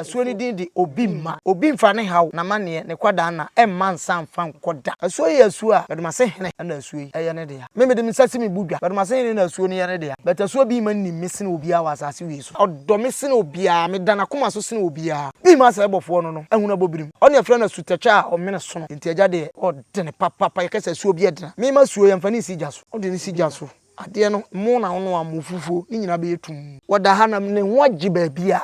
asuo ni din de obi mma obi mfa ne haw na mane ne kwada na emma nsa mfa nkoda asuo ye asuo a bede mase hene na asuo yi eye ne de ya memede misase me budwa bede mase hene na asuo ni ye ne de ya bet asuo bi ma ni mesene obi a wasase wi so odo mesene obi a me dana koma so sene obi a bi ma sa ebofo no ehuna bobirim oni afra na sutacha a omene so nti agya de odene papa ye kasa asuo bi edena me ma asuo ye mfa ni sija so ode ni sija so ade no mo na ono amofufuo ni nyina be etum woda hanam ne ho agye ba bia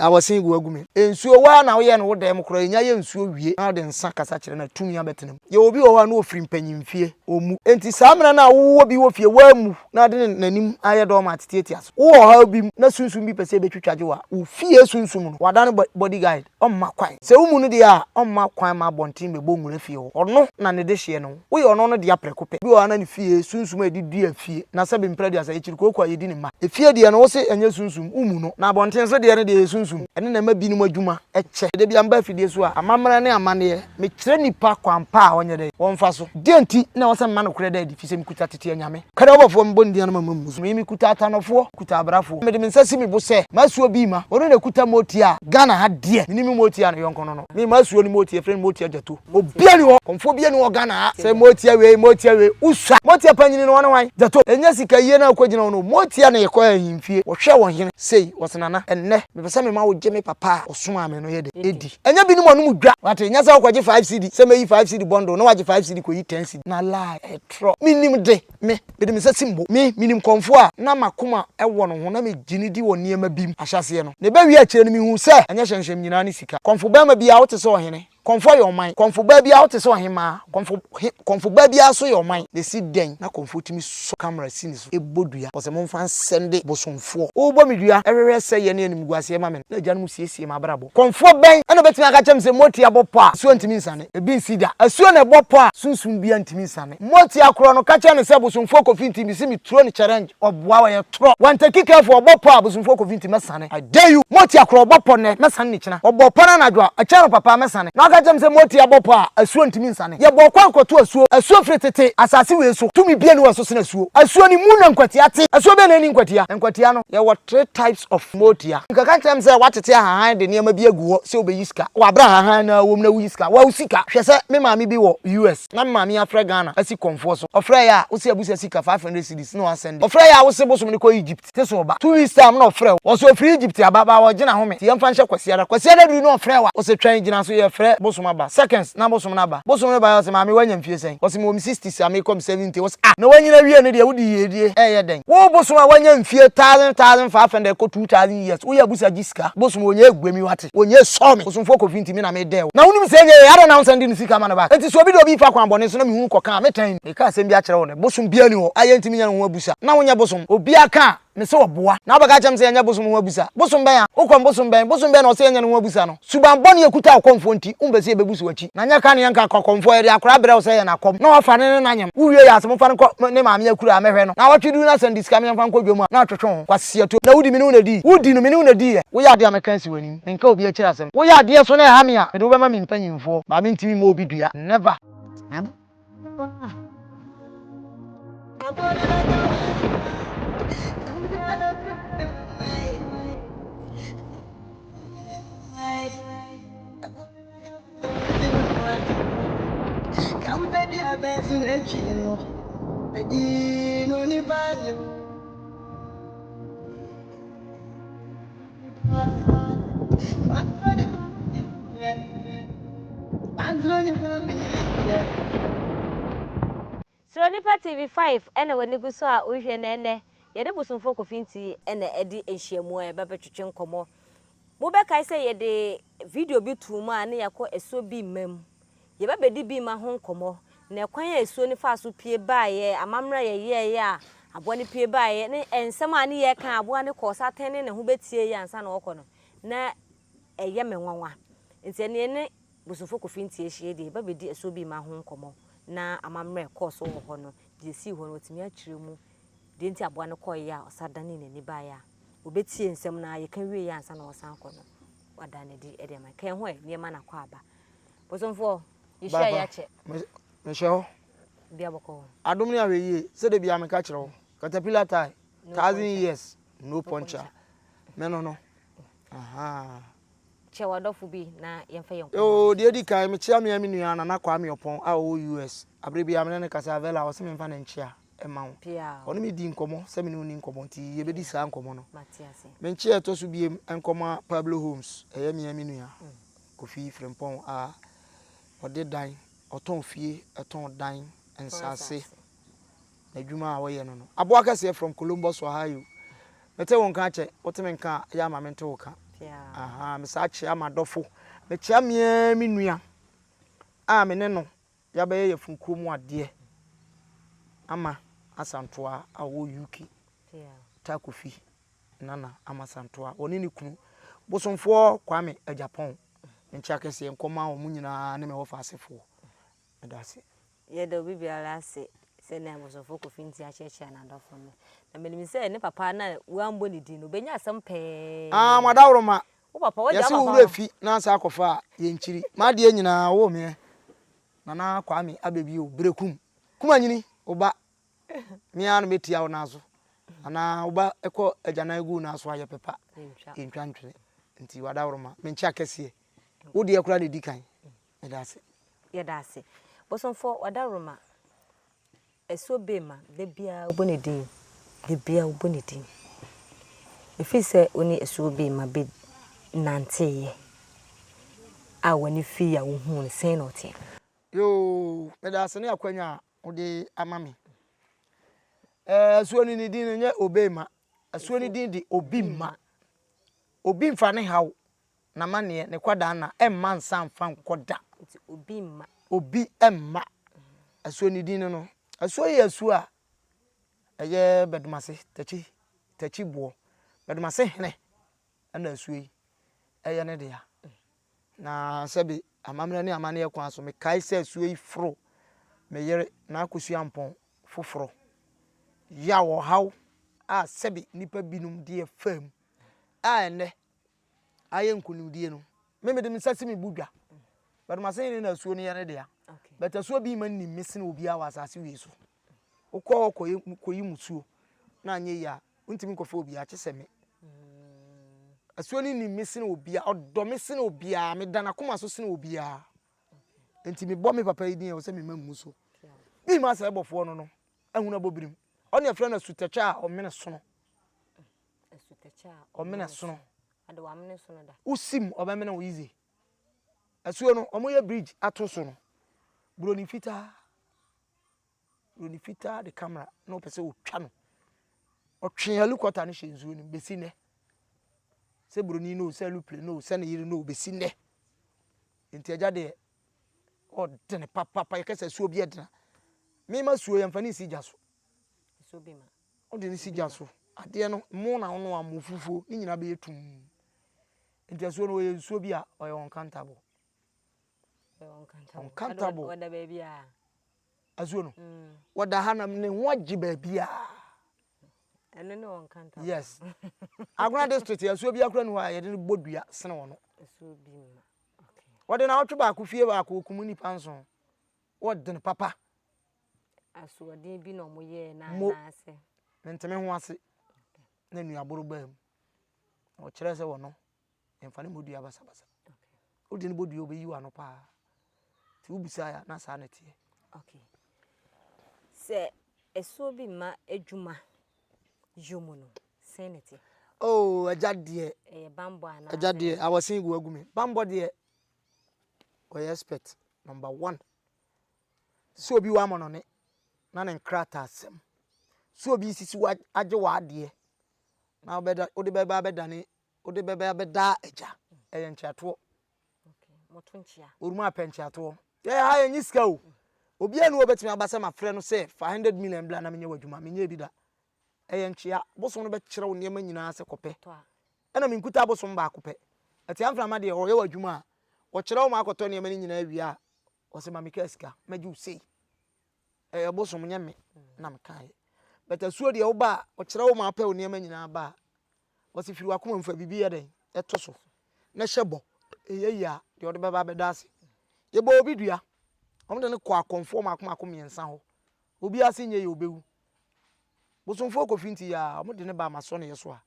awasin gu agume ensuo wa na wo ye no wo dem kro enya ye nsuo wie na de nsa kasa kire na tumi abetenam ye obi wo wa na ofiri mpanyimfie omu enti samena na wo bi wo fie wa mu na de nanim aye do ma tete aso wo ha bi na sunsum bi pese betwitwaje wa wo fie sunsum no wada no bodyguard omma kwan se wo mu no de a omma kwan ma bontin be bo nwura fie ho ono na ne de hye no wo ye ono no de aprekope bi wo na ne fie sunsum edidi afie na se be mprade asa echiri kokwa yedi ne ma efie de no wo se enye sunsum umu no na bontin so de ne de ene na ma binum adwuma eche de bia mba afidie so a amamra ne amane me kire nipa kwampa a onye de wonfa so de nti na wo se mma no kure da di fise mikuta tete anyame kada obofo mbo ndi na mama musu me mikuta atanofo kuta abrafo me de nsasi me bo se masuo bi ma ono na kuta moti a Ghana ha de ni mi moti a no yonko no me masuo ni moti efre moti ajato obia ni ho konfo bia ni ho Ghana ha se moti awe uswa moti apanyini no wan jato enya sika yie na akogina no moti a na yekọ ahimfie wo hwe wo hene sei wosenana enne me pese me ma wo me papa osuma me no ye de edi enya bi ni mo no mudwa wate nya sa kwaje 5 cd se me yi 5 cd bundle no waje 5 cd ko yi 10 cd na lie etro minim de me de me sa simbo me minim konfo a na makoma ewo no ho na me gini di wo niema bim ahyase no ne ba wi a kire no mi hu se enya hyenhyem nyina ni sika konfo ba ma bia wo te so hene konfo your mind konfo ba bia wo te so hema konfo ba bia so your mind de si den na konfo timi so camera sini so ebodua wo se mo fan sende bosomfo wo bo medua ewewe se ye ne anim guase ma me na agya no siesie ma brabo konfo ben na betimi aka chem se moti abopo a so ntimi nsane ebi nsida asuo na bopo a sunsun bia ntimi nsane moti akro no ka che ne se bosomfo kofi ntimi si mi tro ni challenge oboa wa ye tro wanta kikafo obopo a bosomfo kofi ntimi sane I dare you moti akro obopo ne mesane ni kina obopo na nadwa a che no papa mesane na ka chem se moti abopo a asuo ntimi nsane ye bo kwa nkoto asuo fretete asase we so tumi bia ni wo so sene asuo ni mu na nkwatia te asuo be na ni nkwatia no ye what 3 types of motia nkaka chem se watete ahan de niam bi aguo se obeyiska wa bra ahan na wom na wuyiska wa usika hwe se me maami bi wo US na maami afra Ghana asi konfo so ofra ya wo se abusa sika 500 cedis no asende ofra ya wo se bosom ni ko Egypt te so ba 2 weeks time na ofra wo so free Egypt ababa wo gina home ti yemfa nhye kwasiara du no ofra wa wo se twan gina so ye frɛ bosom aba seconds na bosom na ba bosom na ba wo se maami wanya mfie sen wo se mo 60 ami kom 70 wo se na wanyina wie ne de wo di yedie ye den wo bosom a wanya mfie 1000 ko 2000 years wo ya busa jiska bosom onye egwemi wate onye so me bosom fo ko finti mi na me de na wonu se nye ya do na wo sende ni sika ma na ba enti so obi do obi fa kwan bone so na me hu ko kan metan e ka asem bi a kyerɛ wo ne bosom bia ni ho aye ntimi nya no ho abusa na wonya bosom obi aka me se oboa na obaga chem se nya bosom ho abusa bosom ben a ukon bosom ben na o se nya no ho abusa no suban bone ekuta akomfo nti umbese e bebusu wachi na nya ka ne yanka akomfo e akora bere wo se ya na akom na wafa ne na nyam uwie ya asem fa ne maame akura amehwe no na watwedu na send diska me fa nkwadwo mu na atwetwe kwase to na wudi mi no na di wudi no mi no na di wo ya de ameka nsi wani nka obi akira asem wo ya de so na ha me a me do be ma me mpanyimfo ba me ntimi ma obi dua never So Nipa TV5 ene wani gu so a ohwe na ene ye de bosomfo kofinti ene edi ehyiamu e ba betwetwe nkomo mo be kai se ye de video bi tu mu a ne yakọ eso bi mam ye ba bedi bi ma ho nkomo na kwan ya eso ni fa so pie baaye amamra ye a abo ni pie baaye ne ensem a ne ye kan abo ne ko saten ne ho betie ye ansa na okọ no na eye menwanwa nti ne bosomfo kofinti ehye de ba bedi eso bi ma ho nkomo na amamre course wo ho no de si ho no timi akire mu de nti aboa ne koy ya osadane ne ni ba ya obetie nsem na ye kan wie ya ansa na osan ko no wada ne di e de ma kan ho e ne ma na kwa aba bosomfo ye share ya che me share bia boko adom ni aweye se de bia me ka kire wo caterpillar tie 1000 years no puncher me no aha chewadofo bi na yemfa yem o de di kai me chia me nua na kwa me opon a o US abre bia me ne kasa vela o se me mfa na nchia e ma wo ono me di nkomo se me ni nkomo nti ye be di sa nkomo no Matiase me nchia to so biem nkomo Pablo Homes eye me nua Kofi Frimpong a ode dan oton fie eton dan ensase na dwuma a wo ye no aboa kase from Columbus Ohio mete won ka che wotemen ka ya ma mente wo ka aha me sa che amadofo me chia me nua a me ne no ya be ye funkurom ade ama asantoa a wo UK ta Kofi nana ama santoa oni ni kunu bosomfo Kwame a Japan ncha kese nkoma o munyina ne me wo fa asefo medase ye da obi biara ase se na bosomfo Kofi nti acheche na adofo no na menim se ne papa na wambo ni di no benya asem pe madawroma wo papa wo yesi jama wura fi na asa akofa ye nchiri ma de nyina wo me nana Kwame abebi o brekum kuma nyini oba me anu betia wo nazo ana oba eko agana egu na so aye pepa entwantwere nti wadawroma me ncha kese wo de akura de dikan medase ye dase bosomfo wadawroma eso bema de bia obonedin de bia obonedin efise oni eso bema be nanteye a wani fi ya wo hu sen no te yo medase ne akwanya ode amami so ni din nye obema so ni din di obimma obimfa ne haw na mane ne kwada na emma nsan fa nkoda obimma obi emma so ni din no so ye so a eye bedumase tachi bo bedumase hene na so yi eye ne de ya na sebi amamre ne amane ye kwa so me kai se so yi fro me yere na akosu ampon foforo ya wo haw a sebi nipa binum de fam a ene aye nkunum die no me de misasi me budwa bedumase ne na so ne yere de ya beta so bi man ni mesene obi a wasase wi so ukọ koyi musuo na anye ya untimi kofa obi a cheseme asuoni ni mesene obi a odo mesene obi a me dana koma so sene obi a ntimi bo me papa yi din e wo se me mamu so bi ma sa ebofo no no ahuna bobirim oni afra na sutacha a o mene sono sutacha o mene sono ade wa mene sono da usim o ba mene wo easy asuo no omoye bridge ato so no broni fita the camera no pese o twa no o twen helicopter no hyenzuo ni besi ne se broni no se luple no se ne yiri no besi ne enti aja de o dene papa ye kese suo bi edena me ma suo ye mfani si jaso so bi ma o de ni si jaso ade no mo na no amofufuo ni nyina be yetum enti suo no ye suo bi a o ye uncountable uncountable wada baby a azuo no wada hanam ne hoji baabia eno ne uncountable yes aguna district azuo bi akura no a ye de bodua sene wono so bi ma okay wada na otwe ba ko fie ba ko kumuni panso wada ne papa aso odin bi no moye na ase menteme ho ase na nuaboro bam o kire se wono emfa ne modua basabasa odi ne bodua obeyi wa no pa ti ubisa ya na sa na tie okay se eso bi ma adwuma yomu no senete oh ajade bambo ana ajade I was saying go agumi bambo de we expect number 1 so bi wa mono ne na ne nkrata asem so bi sisi wa age wa ade na obeda ode beba beda ne ode beba beda aja eye nchiato okay motonchia oruma penchiato ha ye nyiska o obi anu obetimi abasa ma frɛ no sɛ 500 million bla na menye wadwuma menye bi da eye nchia bosom no be kyerɛ wo niam nyina sɛ kɔpɛ ɛna menkuta bosom ba akɔpɛ ati amfra ma de o ye wadwuma a wo kyerɛ wo ma akɔtɔ niam ni nyina wi a wo se ma meka sika magi wo sei eye bosom nye me na mekae beta suo de wo ba wo kyerɛ wo ma apɛ wo niam nyina ba wo se firi wakoma mfa bibi ya den ɛto so na hyɛbɔ eye ya de wo de beba beda ase ye bo obi dua omde ne kwa conform akoma miensa ho obi ase nye ye obewu bosomfo Kofi nti ya omde ne ba maso ne yeso a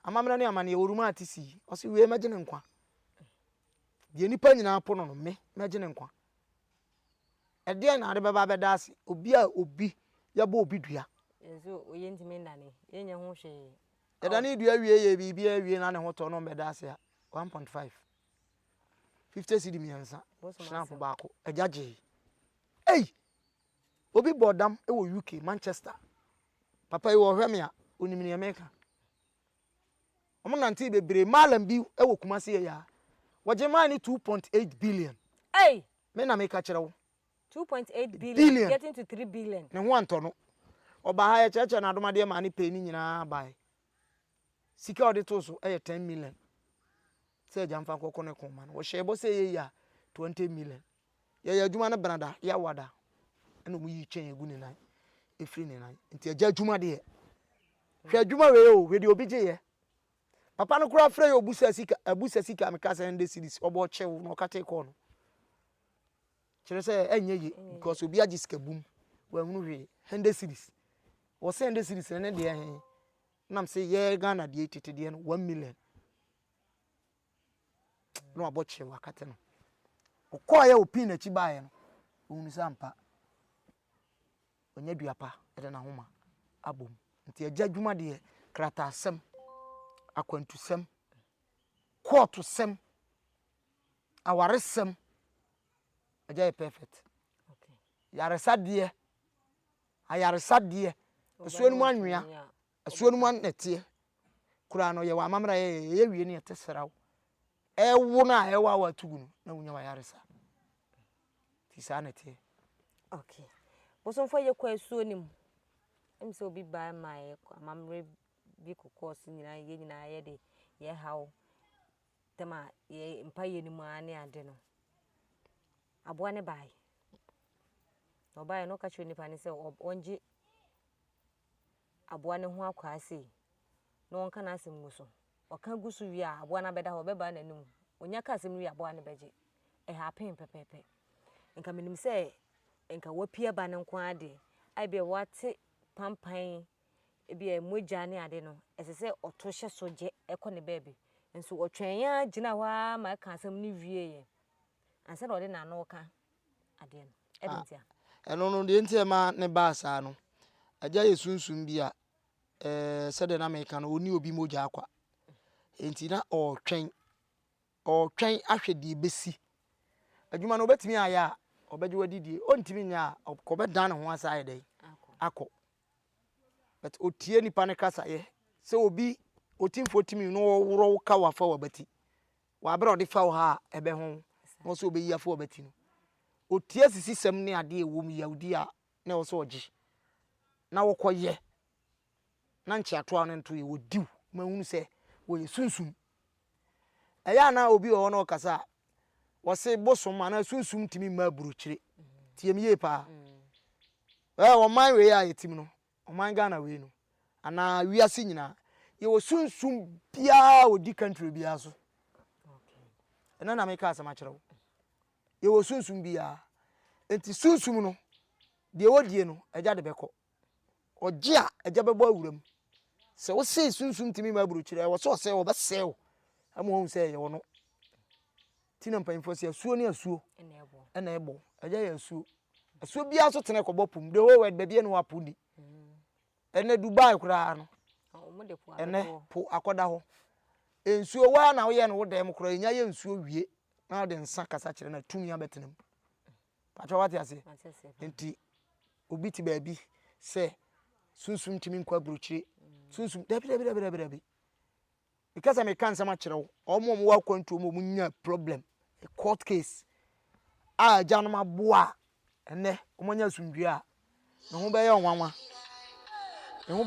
amamra ne amane ye oruma atisi o se we magine nkwa de nipa nyina po no me meje ne nkwa ede na ade baba beda ase obi a obi yabo obi dua enso oye ntimi ndane yenye ho hwe eda ne dua wie ye bibia wie na ne ho to no beda ase a 1.5 50 cedi miensa snap baako ejaje obi bodam e wo UK Manchester papa yi wo hweme a onimini America omo nanti bebre malam bi e wo Kumasi ya woje man 2.8 billion me na me ka kire wo 2.8 billion getting to 3 billion ne ho anto no oba ha ya cheche na adomade ma ne pe ni nyina bai sika odi to so e 10 million se jamfa kokko ne ko man wo shebo se ye ya 20 million ya adwuma na brada ya wada eno mu yi chen egu ni nan efri ni nan nti agya adwuma de hwe adwuma we o we de obi je ye papa no kura frɛ abusa sika me ka se nde series obo chew no kate ko no kire se enye ye because obi agi sika bum wa hunu hwe hende series wo se hende series ne de he nam se ye Ghana de tete de no 1 million no abo chew akate no okoya opin na chi baaye no ohunu sampa onye duapa ede na homa abom nti agya adwuma de krata asem akwantusem courtusem awaresem agya perfect yaresa de ayaresa de esuonu mu anwea esuonu mu nete kura no ye wa amamra ye wie ne eteseraw ewo na ewa wa tugunu na wunya wa yaresa ti sa nete okay bosonfo ye kwa esuonim emse obi ba mai amamre bi kokos nyina ye nyina ye de ye hawo tema ye mpaye ni mu ane ade no aboa ne bai obai no ka chwe nipa ne se onje aboa ne ho akwa ase no onka na asem guso oka guso wi a aboa na beda ho beba nanum onya ka asem wi aboa ne beje e happen pepepe nka menim se nka wapia ba ne nko ade ai be wate pampan ebia moja ne ade no esese oto hye soje ekone baabi enso otwen ya gina wa ma ka asem ne wie ye anse na ode na no ka ade no edentia eno no de ntia ma ne ba asa no agya yesunsun bia sede na meka no oni obi moja akwa enti na otwen ahwede besi adwuma no obetimi aya obeje wadidie ontimi nya okobedan ne ho asa ayede akọ but otie nipa ne kasa ye se obi otimfo timi no woro ka wafa wabati wa bra ode fa wo ha ebe ho no so obeyi afa wabati no otie sisi sem ne ade ewom yahudi a na wo so oje na wo koye na nche ato ane nto ye wodiw ma hunu se wo ye sunsun eya na obi wo no kasa wo se bosom ana sunsun timi ma buruchire tie mi ye pa wo man we ya yetim no o man Ghana we no ana wiase nyina ye wo sunsun bia odi country bia so okay na me ka asama kire ye wo sunsun bia enti sunsun no de wodie no agya de beko oje a agya bebo awuram se wo se sunsun timi ma buruchire wo so se wo be sew amu hon se ye wo no tina mpanfo se asuo ne asuo ena ebo agya ye asuo bia so tene kobopum de wo wed bia no apuni ene Dubai kura no ene po akoda ho ensuo wa na wo ye no wo dem kura nya ye nsuo wie na de nsa kasa kire na tumi abetenam pacho wate ase enti obi ti ba bi se sunsun timi nkwa buruchire sunsun dabi because me kan sama kire wo omo wa kwantu mo nya problem a court case a janoma boa ene omonya sundua ne ho be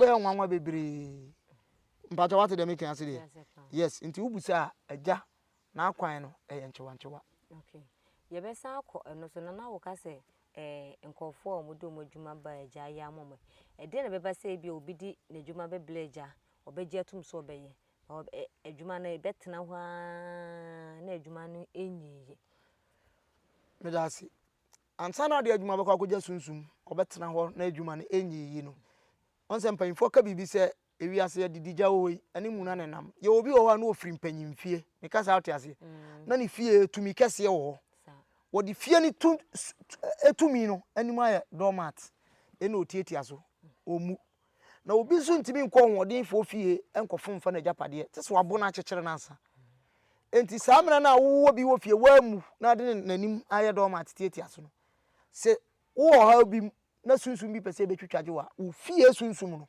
ye onwanwa bebre mpacho wate dem kan ase de yes nti ubusa agya na akwan no eye nchewa okay ye be sa akọ eno so na wo ka se nkofo omodo modwuma ba agya ya momo e de na be ba se bi obi di na dwuma be bleja obeje atum so obeye adwuma na betena ho na adwuma no enyiye me da se ansa na de adwuma be kwa kogya sunsun obetena ho na adwuma no enyiye no onse mpanfo ka bibi se ewiase didija oyi ani mu na nenam ye obi wo ha na ofiri mpanyimfie meka sa wote ase na ne fie tumi kese wo wo di fie ni etumi no animu aye doormat ena otietia so omu na obi so ntimi nkọ hoden fo fie enkofo mfa na japade tese wabo na akekere na asa enti samena na wo bi wo fie wamu na de nanim aye doormat tietia so no se wo ha bi na sunsun bi pese betwitwaje wa wo fie sunsun no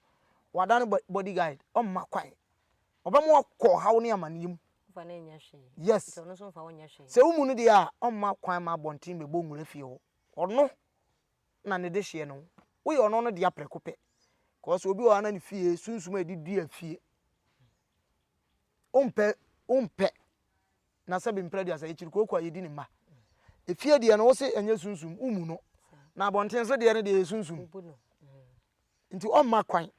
wadan bodyguard omma kwan obamo ko hawo ne amanim fa na nya hwe yes so no so fa wonya hwe se wo mu no dia omma kwan ma bontin me bongura fie ho ono na ne de hye no wo ye ono no dia prekope cause obi wa na ne fie sunsun edidi afie ompe na sabe mpredi asa echiri ko kwa yedi ne ma efie dia no wo se enye sunsun umu no na bontin so dia ne de sunsun nti omma kwan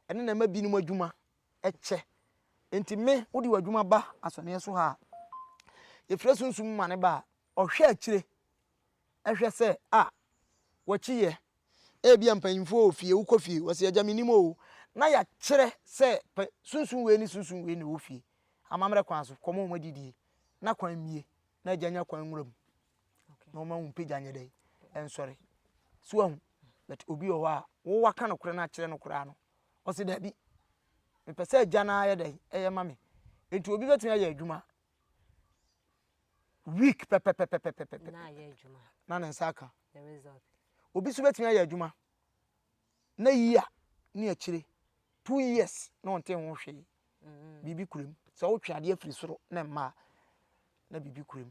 ene na ma binum adwuma eche enti me wodi wadwuma ba asone so ha efre sunsun ma ne ba ohwe akire ehwe se wachiye ebia mpanyimfo ofie ukofie wase agya minimo na ya kire se sunsun we ni ofie amamre kwan so komo mo didie na kwan mie na agya kwan nwuram no ma hu pija nya dai ensore so ahu but obi o wa wo waka no kure na kire no kure ano o se da bi me pese agya na aye dai eye ma me enti obi betin aye adwuma week pepe na aye adwuma na nsaka the result obi so betin aye adwuma na yia ni akire 2 years na onte ho hwe bibi kurem so wo twade afiri soro na ma na bibi kurem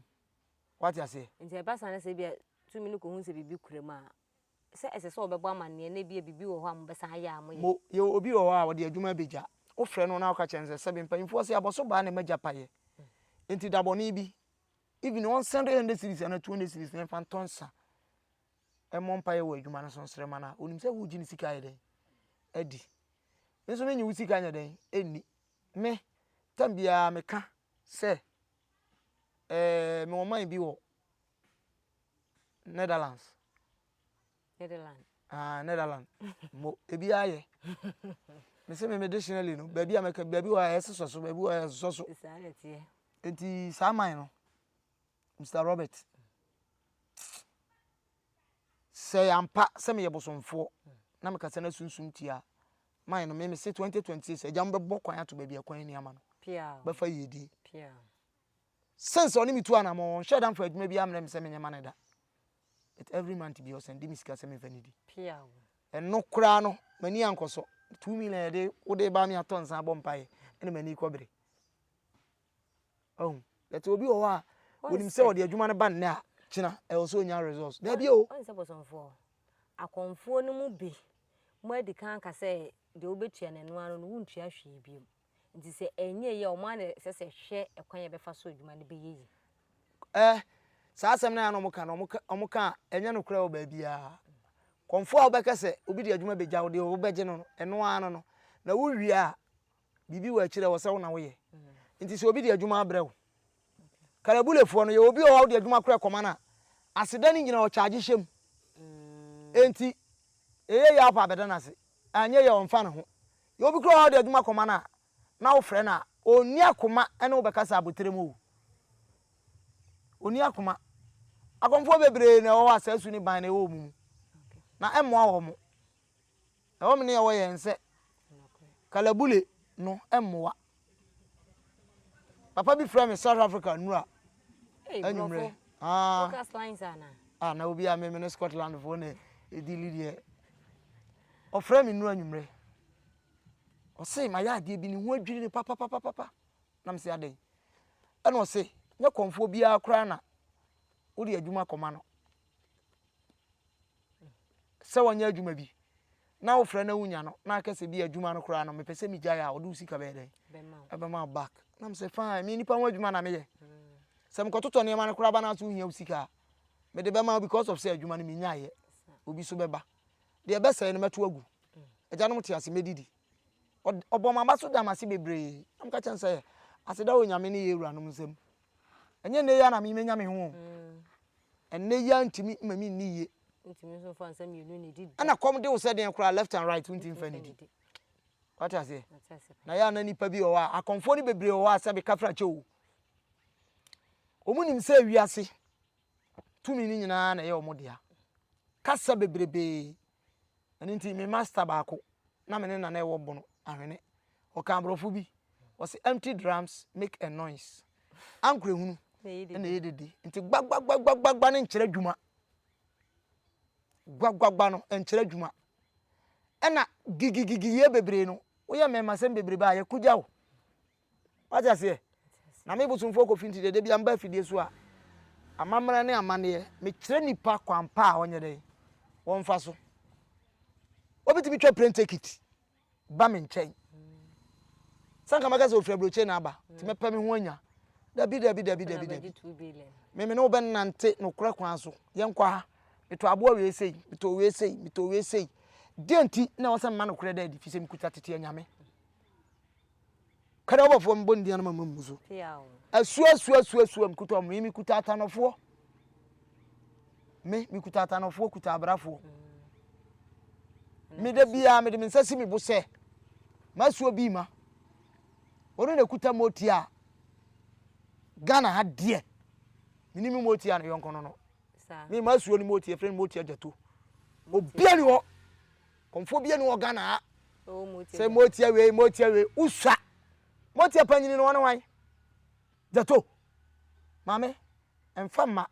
what you say nti e basa na se bia 2 minutes ko hu se bibi kurem a se ese so obebo amane na bia bibi wo ho am besa ya amoye mo ye obi wo ha wo de adwuma beja wo frɛ no na wo ka chense se mpanyimfo se aboso ba na maja paye enti daboni bi even 100 series and 200 series na fantonsa emon paye wo adwuma no so nsrema na onim se wo gini sika ye den edi nso me nyi wo sika nya den eni me tambia meka se me wo man bi wo Netherlands Netherlands mo ebi aye me se me medicinally no baby ameka baby wa yesoso baby wa yesoso isanetie enti saman no Mr. Robert say ampa se me yebosomfo na me kasa na sunsun tia man no me se 2026 agam be bokwan ato baby akwan ni ama no pia ba fa yedi pia sense oni mitu ana mo hwe dan fa adwuma bi amre me se me nyama ne da it every month be o send me sika se me vanidi pia eno kura no mani ankoso 2 million de wo de ba mi aton san bompae ene mani kobere let obi o wa wonim se wo de adwuma ne ban ne a kina e also nya results na bi o on se bosonfo akonfo no mu bi mo adi kan ka se de obetua ne no ano no wuntua hwe bi nti se enye ye o ma ne se hwe ekwan ye befa so adwuma ne be yeyi saa asem na no mo ka enye no kura o ba bia konfo a obekese obi de adwuma beja wo de wo beje no eno ano no na wo wi a bibi wa kire wo se wo na wo ye nti se obi de adwuma abrew karabulefo no ye obi o wa de adwuma kura koma na aseda ni nyina o charge hwem enti eye ya pa beda na se anye ye onfa ne ho ye obi kura wa de adwuma koma na wo frɛ na oni akoma ene wo bekasa abotere mu oni akoma akonfo bebre na wo asasu ni ban na wo mu na emmoa wo mo na wo mene ye wo ye nse kalabule no emmoa papa bi frɛ me South Africa nura anyumre focus lines ana na obi a me no Scotland fo na edili de o frɛ me nura anyumre o sei ma ya de bi ni ho adwiri ni papa na me se adai ena o sei nya konfo bia kra na wo de adwuma koma no se wonya adwuma bi na wo frɛ na wunya no na akase bi adwuma no kra no me pese mi gya wo do sika be den be ma back na me se fine me nipa ho adwuma na me ye se me kototo ne ma no kra ba na so hia sika me de be ma because of say adwuma no me nya ye obi so beba de be say no meto agu agya no tiase medidi oboma ba so damase bebre am ka chan say aseda onyame ne ye wura no nsem enye ne ya na me menya me ho enne ya ntimi mami ni ye ntimi so fa nsam yenu ne didi ana kom de wo se den kura left and right untim fa ne di What I say? Na ya na nipa bi o wa akonfo ni bebre o wa sabe kafra chewo. Omunim se wiase. Tumi ni nyina na ye omodia. Kasa bebrebe. Ani nti me master baako na me ne na ewo bono ahwene. O ka brofo bi. O say empty drums make a noise. Ankure hunu. Na yedede. Nti gbagbagba ne nkyere dwuma. Gbagbagba no nkyere dwuma. Ena gigigigi ye bebre no. Wo ye me masem bebre ba ye kugya wo. What say? Na me busumfo ko finti de bia mba fidie so a. Amamra ne amane me kyere nipa kwampa a onye den. Won fa so. Obiti bi twa plane ticket. Ba me nchen. Sanka magaza ofre broche na aba. Ti me pa me ho anya. Dabi. Me no ben nante no kura kwan so. Ye nkwa ha. Meto abo we sei, meto we sei. Denti na wasa ma no kura da di fi se mikuta tete anyame. Kada obofo mbondi na mamu so. Asu mikuta mo mikuta atanofo. Me mikuta atanofo kuta abrafo. Me da bia me de nsasi me bo se. Masuo bi ma. Ono na kuta moti a Ghana ha de. Minimi moti a no yonko no. Me masuo ni moti e friend moti ajato. Obia ni ho. Konfo bia ni ho Ghana ha. Se moti awe uswa. Moti apanyini no wana wan. Jato. Mame emfama.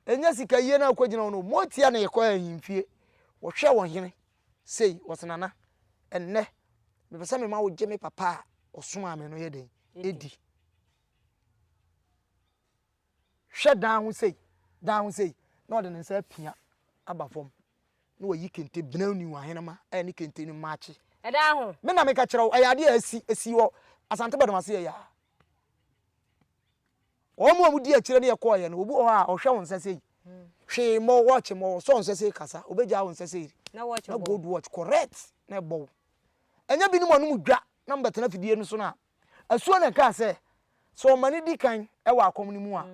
Enya sika yie na akogina no moti a na yekọ ahimfie. Wo hwe wo hene. Sei wosenana. Enne me pesa me ma wo je me papa osoma me no ye den. Edi. Hwe dan ho sei. Na ode nsa apia aba fom. Na wo yi kente bena ni wa hene ma. Ni kente ni maachi. Eda ho. Me na me ka kire wo ayade asi wo asante bedomase ya. Omo amudi akire ne yekọ ye no obu o ha ohwe won sase yi. Hwe mo watch mo so on sase kasa obeja won sase yi. Na watch na good watch correct na bow. Enya bi ni mo no dwa na mbetena fidie no so na asuo na ka se so mani di kan e wa akom ni mu a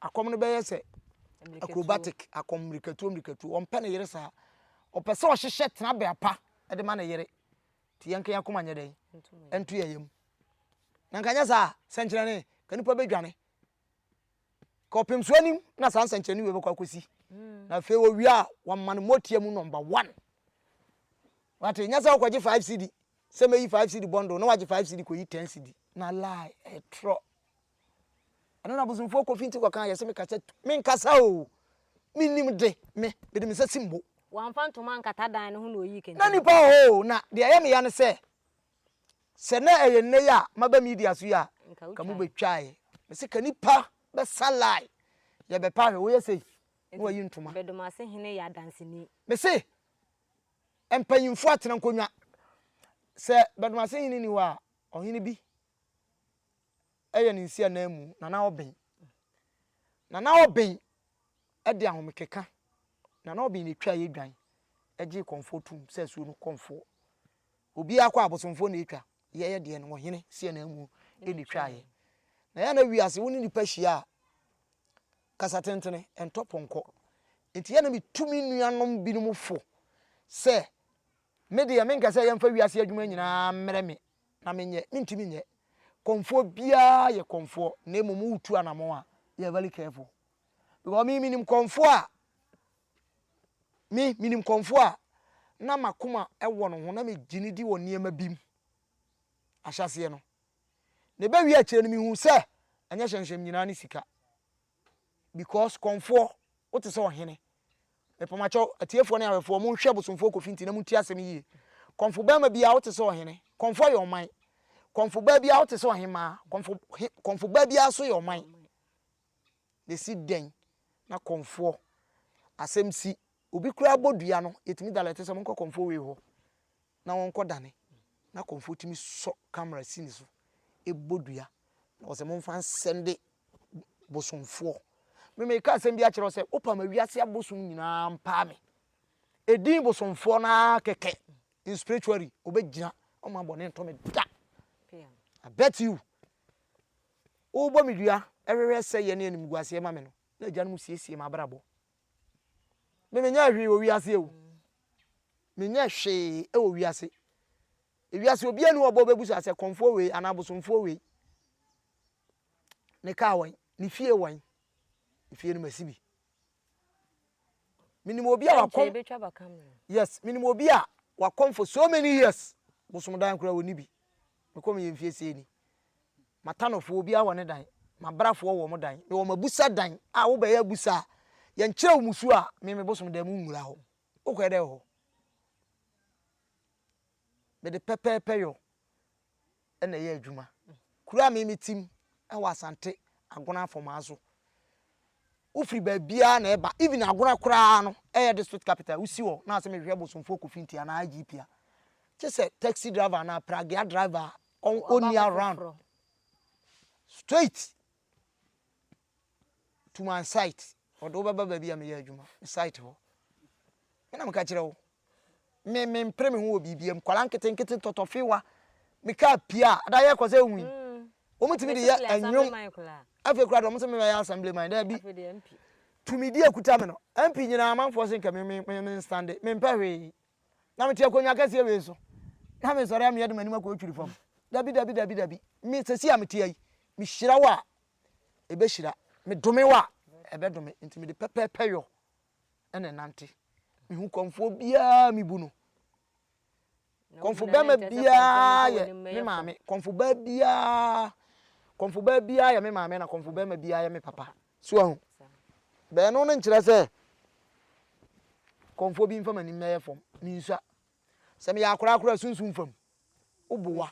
akom no be ye se acrobatic akom mirikatu on pe na yere sa o pe se o hyehye tena be apa e de ma na yere ti yankan yakoma nya den entu yeyem na nkanya sa senkyere ne kanipa bedwane ko pemso anim na san senkyere ni we bekwa kosi na fe wo wi a wo man motie mu number 1 wate nya sa ko gi 5 cd se me yi 5 cd bondo na wa gi 5 cd ko yi 10 cd na lie e tro ana na buzumfo ko finti ko kan yese me kache me nkasa o minim de me de me sasimbo wan fantoma nkata dan no ho na oyi kente na nipa o na de aye me ya ne se na eye ne ya maba media so ya kamu betwae me se kanipa be salai ye be pa hwe wo yese wo yi ntoma bedomase hene ya dansini me se empanyimfo atena nkonwa se bedomase hene ni wa ohene bi eye ne nsia na mu na oben e de ahomekeka na oben ne twa ye dwan eje comfortum se so no comfort obi akwa abosomfo na etwa ye de no ohene sia na mu e ne twa ye na ya na wiase woni ni pahia kasa tentene entoponko enti ya na mitumi nuanom binom fo se media menka se yemfa wiase adwuma nyina mmere me na menye ntimi nye komfo bia ye komfo na emu utu anamo a ye very careful because me minim komfo a minim komfo a na makoma ewo no ho na me gini di wo niema bim ahyase no ne ba wi a kire no mi hu se anya hyenhyem nyina ne sika because komfo wote se ohene epamacho atiefo na awefo mo hwe bosomfo kofinti na munti asem yie komfo ba ma bia wote se ohene komfo yo man komfo ba bia wote se ohema komfo ba bia so yo man de si den na komfo asem si obi kura bodua no yetimi dalete se monko komfo we ho na wonko dane na komfo timi so camera sini so e bodua na se monfa sende bosomfo me ka asem bia kire se opa ma wiase abosom nyina mpa me edin bosomfo na keke in spiritually obegina o ma bone nto me da I bet you obo medua ewewe se ye na enim guase ma me no na agya no siesie ma brabo me nya hwe wo wiase o me nya hwe e wo wiase ewiase obi anu obo bebusa se konfo we anabosomfo we ne ka wan ne fie wan fie no masibi minimum obi a wakom yes minimum obi a wakom for so many years bosom dan kura woni bi me kom ye mfie se ni matanofo obi a wone dan mabrafo wo mo dan me wo mabusa dan a wo be ya busa ye nkyerɛ musu a me bosom dan mu nwura ho okɔ de ho me de pepepe yo na ye adwuma kura me metim e wa asante agona afomaso ufri ba bia na eba even agona kura no e district capital usi wo na ase me hwe bosomfo kofinti ana IGP a che se taxi driver na pragia driver on around straight to my site odo baba bia me ye adwuma site ho ina me ka kire wo me mpre me ho obibiam kwala nkete totofiwa me ka pia da ye kwose hu o mutimi de ya anwom afi kura do mo se me ya assembly man da bi tumi di akuta me no MP nyina amanfo se nka me stand me mpa hwe na me tie akonya kase we so na me sore am yedum anim akọ twiri fam dabi me sesi am tie yi me hyira wa ebe hyira me dome wa ebe dome ntimi de pepepe yo ene nante me hu konfo bia me bu no konfo ba ma bia ye me maame konfo ba bia ya me maame na konfo ba ma bia ya me papa so ahu be no nkyere se konfo bi mfama ni meye fom ni nsa se me ya akura sunsun fam obuwa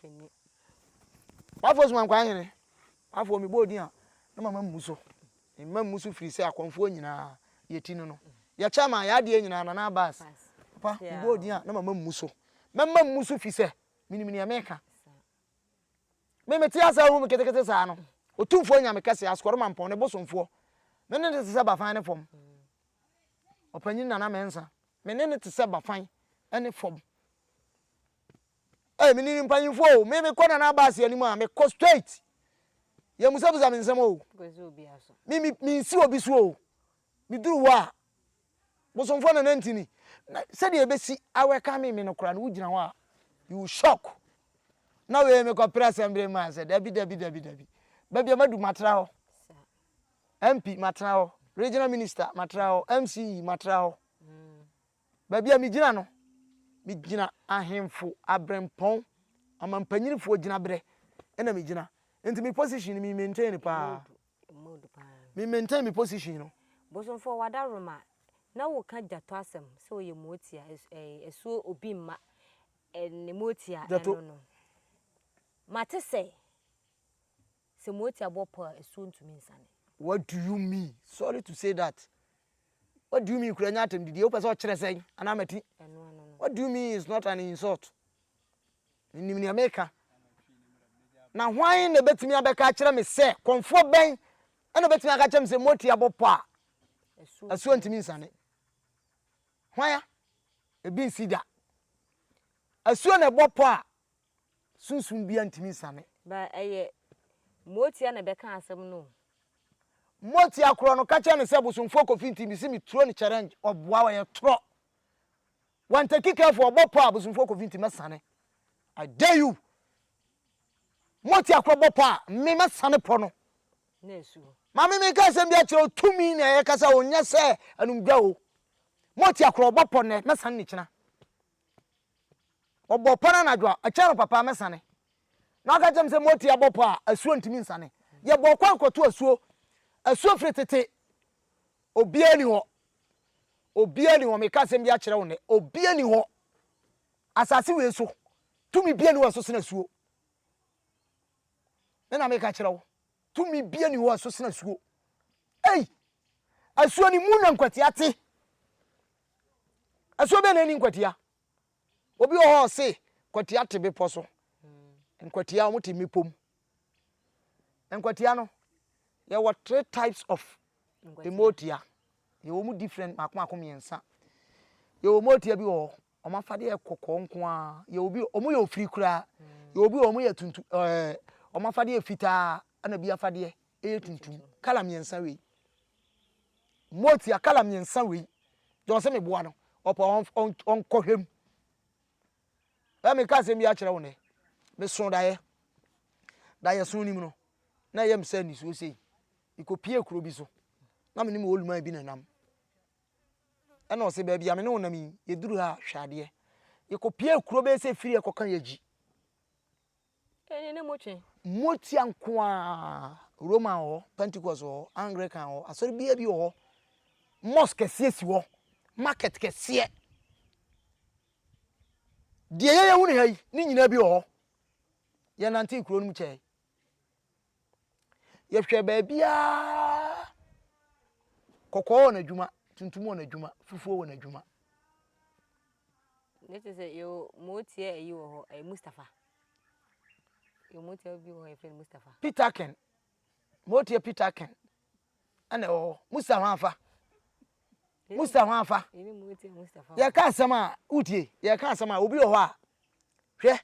afo so man kwa hene afo me bodi a na mama muso muso firi se akonfo nyina yeti no ya chama ya de nyina na bas pa bodi a na mama muso fi se minimini ameka me meti asa hu me ketekete sa no otumfo nya me kase askoro mampon ne bosomfo me ne te se ba fan ne fom opanyin na mensa me ne te se ba fan ene fom minini mpanyimfo me kona na bas ya ni mu a me ko straight ye musabuza me nsem o mi si obi so o mi duru wa bosomfo na nantini se de ebesi aweka me no kura no ugina ho a you shock na we me ko press embre man se dabi baby amadu matra ho MP matra ho regional minister matra ho MC matra ho baby a mi gina no mi gina ahemfo abrempon amampanyinfo gina bre ena mi gina enti mi position mi maintain pa mi maintain mi position no bosomfo wadaroma na wo ka jato asem se oye motia esuo obi mma ne motia eno no mate se motia bopo esuo ntumi nsane. What do you mean? Sorry to say that. What do you mean kura nyatem didi o pese o kire sen anamati? What do you mean is not an insult? Ni America. Na hwan na betimi abeka kire me se konfo ben na betimi aka kire me se motia bopo a esuo ntumi nsane. Hwan ebi nsida asuo na bopo a sunsun bia ntimi nsane ba motia na beka asem no motia kro no ka kire ne se bosomfo kofinti mi si mi tro ni challenge oboa wa ye tro wan take careful bopo a bosomfo kofinti mesane I dare you motia kro bopo a me mesane po no na esuo mama me ka asem bia kire tumi na ye kasa onya se anumgwa o motia kro bopo ne mesane ni kina obopo na nadwa a chero papa mesane na ka jem se motia bopo a asuo ntimi nsane ye bo kwa nkoto asuo fretete obiani ho me ka asem bia kire wo ne obiani ho asase we so tumi biani ho so sena asuo na me ka kire wo tumi biani ho so sena asuo asuo ni mu na nkwatia te asuo be na ni nkwatia obi ho se kwatia te be poso nkwatia omuti mipom nkwatia no there were 3 types of emotia ye wo mu different makom yensa ye wo motia bi wo omafade ekoko nko a ye obi omu ye ofiri kura ye obi omu ye tuntu omafade efita ana bi afade tuntum kala yensa we motia kala yensa we do se me boa no opo onkohwem me ka asem bi a kyerɛ wo ne me so dae so nim no na yem sɛ ni so sei ikopie kuro bi so na me nim oluma bi nanam ɛna ɔse ba bia me ne wonam yi yeduru ha hwade ikopie kuro be sɛ firi ekoka yeji ne motwe moti ankoa Roman ho Pentecost ho Anglican ho asori bia bi ho mosque siesi ho market kese die ye hu ne hai ni nyina bi ho ye nante kuro no mu kyɛ ye hwɛ ba bia kokɔ na adwuma tuntum na adwuma fufuo na adwuma ne te sɛ yo motie ayi wo ho ay Mustafa yo motie bi wo ho friend Mustafa Peter Ken motie Peter Ken ana o Mustafa afa Mustafa afa ni motie Mustafa ye ka asama utie ye ka asama obi wo ho a hwɛ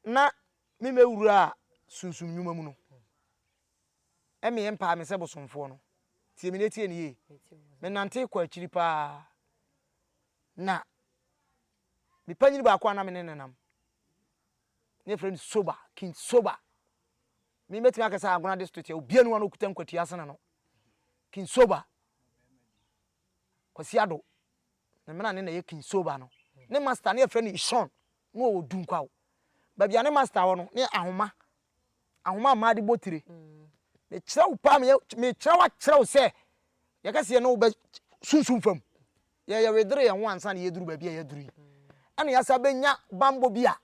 na me mewura sunsum nyuma mu no eme empa me se bosomfo no tie me netie ne ye me nante kwa akiri pa na me panyini ba kwa na me nenam ne friend soba king soba me metimi akasa agona district ya obia no okuta nkwatua sene no king soba kwasi ado na me na ne na ye king soba no ne master ne friend Ishon no odun kwawo ba bia ne master wo no ne ahoma ma de botire me kyerɛw pa me kyerɛw kyerɛw sɛ ye kase no be sunsun fam ye wedere ye ho ansa ne yeduru ba bia yeduru ana ya sa benya bambo bia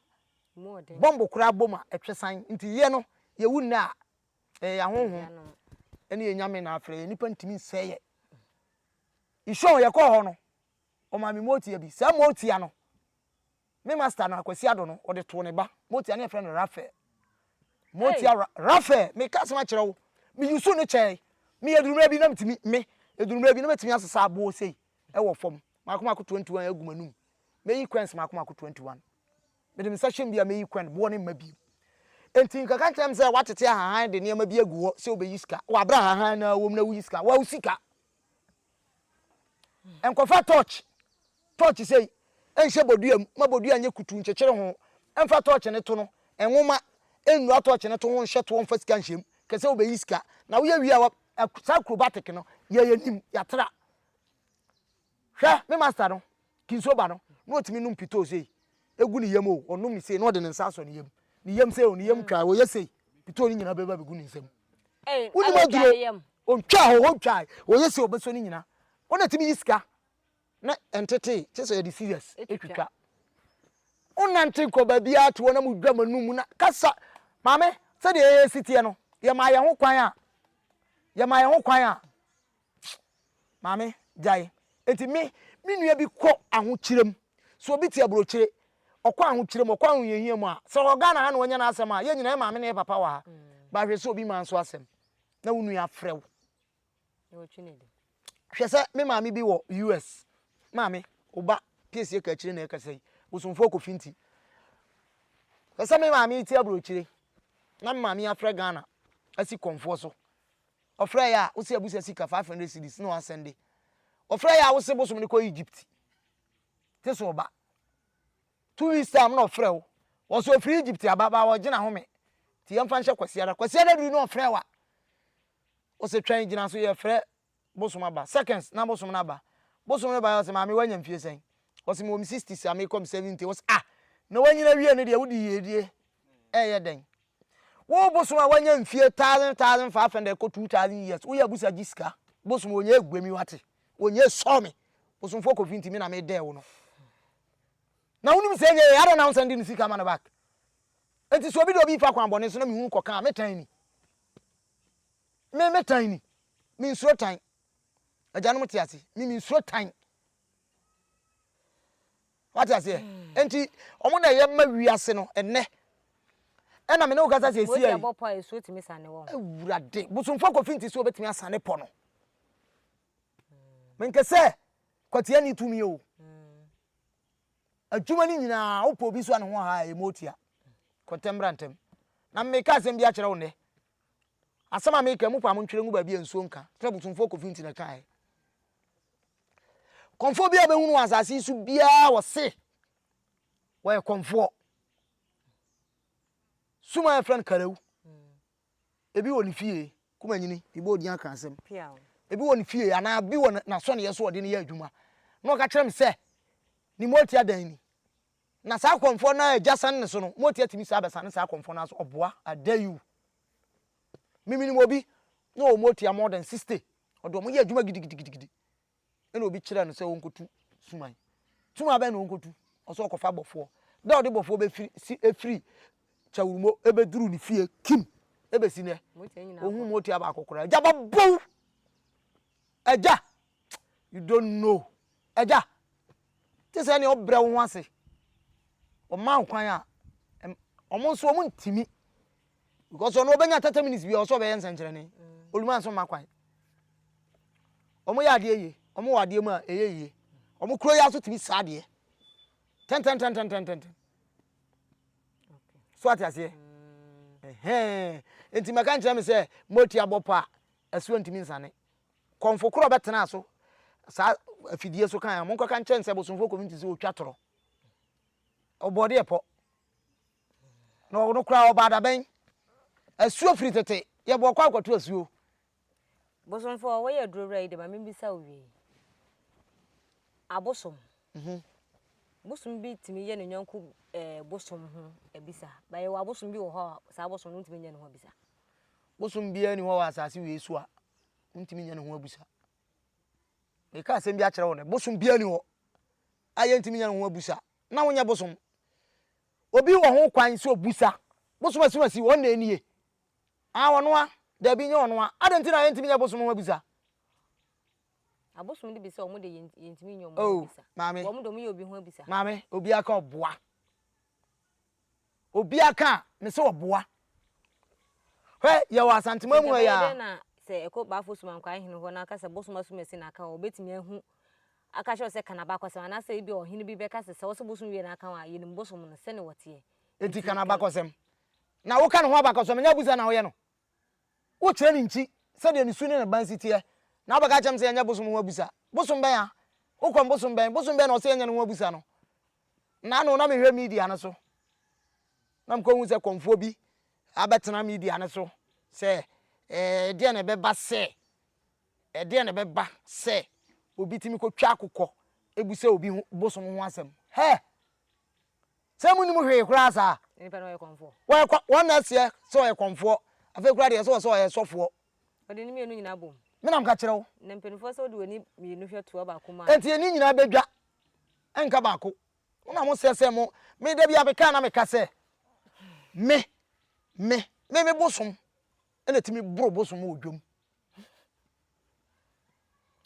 bombo kura boma etwesan nti ye no ye wunna ya honhom ene ye nyame na afre nipa ntimi nsɛye Ishon ye kɔ hɔ no o ma me motia bi sa motia no me master na kwasi ado no o de to ne ba motia ne friend Rafael motia Rafael me ka sema kyerɛw me yusu ne kyɛ me yedurumra bi na mtimi me yedurumra bi na mtimi asesa abo sei e wo fom makoma ko 21 agumanum me yi kwens makoma ko 21 me de msahwem bia me yi kwen bo ne mabi enti kaka kyerem sɛ watete ahan de ne ma bi agu hɔ sɛ obeyi sika wa bra ahan na wom na wuyi sika wa usika enkofa torch sei enhye boduam ma bodua nye kutu nkyekere ho emfa torch ne to no enwoma enu torch ne to ho nhye to mfa sika nhyem kese obeyi sika na wo ye wi a acrobatic no ye yanim yatra hwe me master no kinsoba no no otimi num pito sei egu ni yem o onum ni sei no de ne nsa so ni yem sei o ni yem twa wo ye sei pito ni nyina beba begu ni nsam uni maduro on twa wo ye sei obeso ni nyina ona timi yiska na entete cheso ye di serious etwitwa onante ko ba bia to na mu dwa manum na kasa mame se de ye sitie no ye ma ye ho kwan a mame jai enti me nua bi kɔ ahokyirem so obi tie abrokyire ɔkɔ ahokyirem ɔkɔ ahoyehia mu a sɛ ɔga na ha na wonya na asɛm a ye nyina mame ne papa wa ha ba hwɛ sɛ obi ma nso asɛm na wo nua frɛw hwɛ sɛ me mame bi wɔ US mame oba piesie ka kyire na ɛkasai bosomfo ko finti sɛ me mame tie abrokyire na me mame afrɛ Ghana asi konfo so ɔfrɛ ya wo se abusa sika 500 cedis na wasende ofra ya wo se bosom ne ko Egypt te so ba 2 weeks time na ofra wo so free Egypt ababa wo gina home ti yemfa nhye kwasiara du no ofra wa wo se twan gina so ye frɛ bosom aba seconds na bosom na ba bosom ne ba yo se ma me wanya mfie sen wo se mo 60 sa me kom 70 wo se na wanyina wie ne de wo di yedie ye den wo bosom a wanya mfie 1500 ko 2000 years wo ya busa giska bosom onye egwemi wate onye saw me bosomfo ko finti me na me dey wo no na wonu se nye ya na send ni sika man back enti so obi do bi fa kwan bone so na me hu ko kan me tan ni me tan ni me nsuro tan agya no mtiase me nsuro tan what you say enti omo na ye ma wiase no enne ena me no kasa se si ai bo pa eso timi sane wo awurade bosomfo ko finti so obetimi asane po no menkese kwatia ni tumi o adwuma ni nyina opo bi so ane ho ha emotia kwatembra ntem na me ka asem bi a kyerɛ wo ne asama me ka mu pa mo ntwere ngu ba bi ensuo nka trebusumfo ko finti na kai konfo bi a be hunu asase su bia wo se Why comfort? Suma my friend Karew. Ebi woni fie, kuma nyini, ibo odi aka asem. Pia. Ebi woni fie, ana bi won na so ne yeso odi ne ya adwuma. Na o ka kire me se, ni moti adan ni. Na sa comfort na ajasan ne so no, moti atimi sa be san sa comfort na so oboa, adayu. Mimi ni mobi, no moti a more than 60. Odo mo ya adwuma gidigidi. Ena obi kire no se wonkotu suman. Tuma be no wonkotu, oso okofa bofo. Da odi bofo be free chawumo ebe duru ni fie kim ebe sine ohun moti aba akokora eja babo eja you don't know eja ti se ni obre wo ase o ma nkwan a omo nso omo ntimi because ono obenya 30 minutes bi o so be yense nkere ni oluma nso makwan omo ya de ye omo wa de mu a eyeye omo kuro ya so timi sa de 10 so ati ase enti maka nkyerɛ me sɛ moti abopa aso ntimi nsane konfo kro betena so sa afidie so kan monko kan kyerɛ sɛ bosomfo community sɛ otwa toro obode epo na ono kra obada ben asuo firi tete ye bo kwa akwato asuo bosomfo wo ye duro rai de ma me bisa owie abosom bosom bi timi ye ne nyonko bosom ho ebisa ba ye wa bosom bi wo ho sa bosom no timi nye ne ho bisa bosom bi ani ho wa asase we esu a ntimi nye ne ho abusa e ka asem bi a kyerɛ wo ne bosom bi ani ho aye ntimi nye ne ho abusa na wo nye bosom obi wo ho kwan so obusa bosom asimasi wo na enie a wono a da bi nye wono a adenti na ye ntimi nye bosom ho abusa abosom de bisa o mo de yentimi nyom bisa mame wo mo do mo ye obi ho bisa mame obi aka oboa obi aka me se oboa he ye wa santima mu ya na se eko ba fo suma nkwa hene ho na aka se bosom asumasi na aka o betimi ahu aka sho se kana ba kwasem na se bi o hene bi be ka se wo so bosom wie na aka wa ye nim bosom no se ne wote enti kana ba kwasem na wo ka ne ho ba kwasem nya buza na wo ye no wo kire ni nchi se de ni su ne na ban sitie na abaka chem se nya bosom ho abusa bosom ben ya ukom bosom ben na o se nya ne ho abusa no na no na me hwe media na so na mko hu se konfo bi abetena media na so se de na beba se de na beba se obi timi ko twa akokọ ebusa obi bosom ho asem he se mu ni mu hwe kura sa ni pa no ye konfo wa na se so ye konfo afa kura de so ye sofo odi ni mienu nyina bom me nam ka kire wo na mpenifo so de woni mienu hwe to ba kuma enti eni nyina bedwa enka ba ko una mo sese mo me da bia beka na me ka se me bosom ene timi bro bosom odwom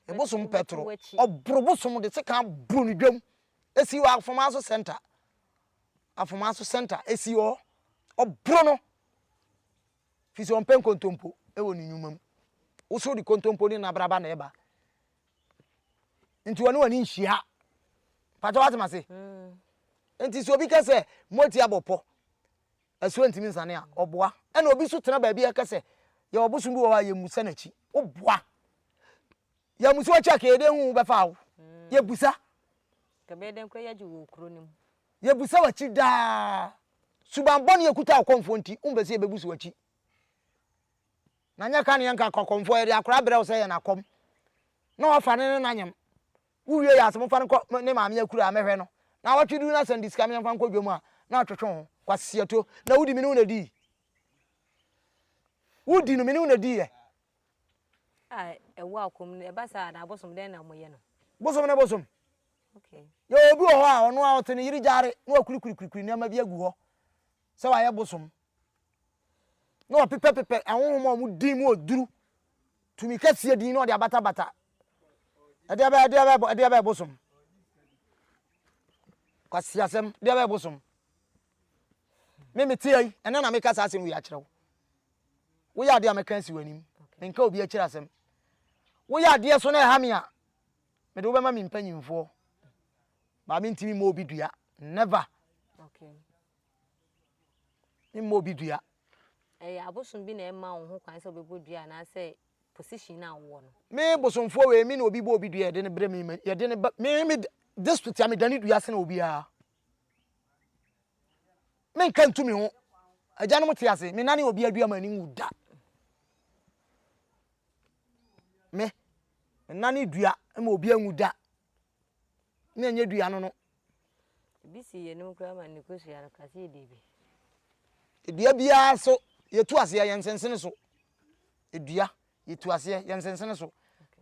e bosom petro obro bosom de se kan bro ni dwom esi wa Afomaso center esi wo obro no fi so pen kontompo e woni nyumam wo so di kontompo ni na braba na eba nti woni nhia pato wat ma se nti so bi ka se moti abopo aso ntimi nsane a oboa ena obi so tena ba bia ka se ye obosum bi wo wa ye musa na chi oboa ya musu acha ka ede hu be fa wo ye busa ka be den kwa ya ji wo kro nim ye busa wa chi da suban bon ye kuta akonfo nti umbese ye be busu wa chi na nya ka ne yanka akonfo ye akora bere wo se ye na kom na wa fa ne na nyam uwie ya asem fa ne ma me akura amehwe no na watwedu na san diska me fa nkodwom a na atwetwe ho kwasiato na wudi mini una di wudi no mini una di ye ewo akom ne ba sa na bosom den na moye no bosom na bosom okay yo obi ho a ono a otene yiri jare na wakurikuri na ma bi agu ho se wa ye bosom na wa pepe ahonhom mu din mu oduru tumi kasie din na de abata ade ba bosom kwasiasem de ba bosom me tie ene na me kasa asem wi akyerew wo ya de ameka si wanim nka obi akire asem wo ya de so na ha me a me de wo be ma me mpanyimfo ba me ntimi mo obi dua never okay ni mo obi dua abosom bi na e ma wo ho kwan se obebo dua na se position na wo no me bosomfo we me na obi bo obi dua de ne bre me ye de ne me dispute am dani dua se na obi a men kan tumi ho agya no mte ase me nane obi adua mani wuda me nane dua ma obi anwuda me anya dua no no bisi ye no kra ma ne kosua ka se debi dua bia so yetu ase ye nsensene so dua yetu ase ye nsensene so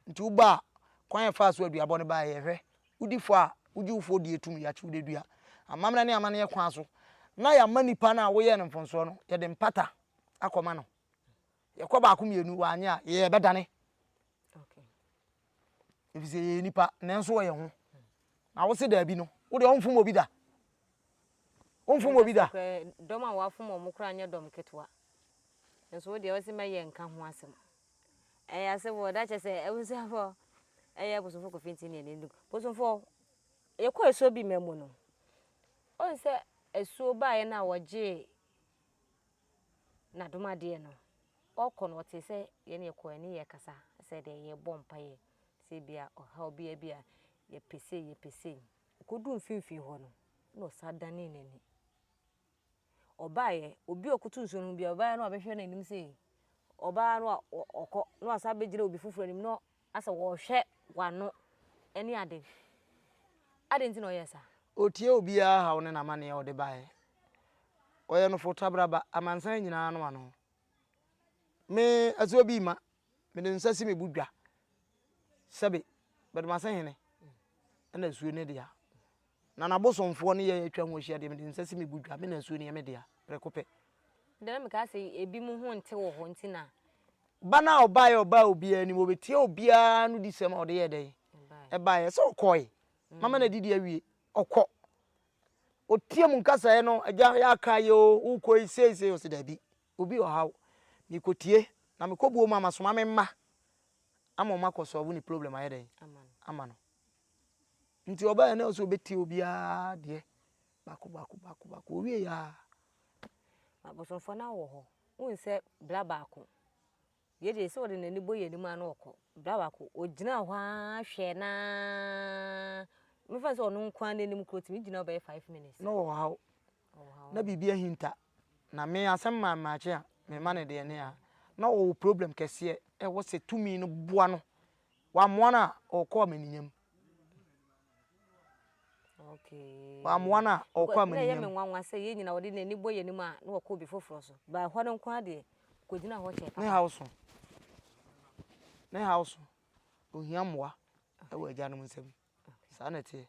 nti uba kwan fa so adua bo ne ba ye hwe udifo a ujiwfo di etum ya chu de dua amamna ne amane ye kwan so na ya manipa na wo ye no mfonso no ye de mpata akoma no ye kwa ba akomienu wa anya ye bedane okay ifise ye nipa nenso wo ye ho na wo se da bi no wo de onfum obi da onfum obi da dom a wafum omukra anya dom ketwa nso wo de wo se maye nka ho asem eya se wo da che se ewusi afo eya bosofo kofinti ne ne ndu bosofo ye kwa eso bi memu no on se esuo ba ye na woje na domade no okọ no te se ye ne ko ani ye kasa se de ye bompa ye se bia oha obi bia ye pese kodu mfimfi ho no no sadane nani oba ye obi okutu nso no bia oba no abehwe na nim se oba no okọ no asa begire obi fufuru nim no asa wo hwe wano eni ade nti no yesa otie obi a ha woni na mane o de bae oye no fota braba amansan nyina no ano me aso bi ma me de nsasi me budwa sebe bed ma san hene na suo ne dia na na bosomfo ne ye atwa ho hia de me de nsasi me budwa me na suo ne me dia prekope de na me ka se ebi mu ho nte wo ho nti na bana obaye oba obi ani mo betie obi a no di sem o de ye de e bae so koi mama na didi awie okọ otie mu nkasa ye no agya ya aka yo ukoi seise o se da bi obi o hawo mi kotie na me kobuo ma masoma me mma ama ma ko solve ni problem aye den amano nti obaye na so betie obi a de bako owie ya abosomfo na wo ho unse bla baako ye de se wo de nani boye ni ma na okọ bla baako ogina ho a hwe na me fa se onu kwan na nim kroti mi gina obey 5 minutes no how na bibia hinta na me asem ma maache a me ma ne de ne a na wo problem kese e wo se tumi no boa no wa moa na okọ amaninyam okay wa moa na okọ amaninyam na ye me nwanwa se ye nyina wo de nani boye ni ma na okọ bi foforo so ba ho no kwan de ko gina ho che ne house ohia moa e wa agya no nsam sa na tie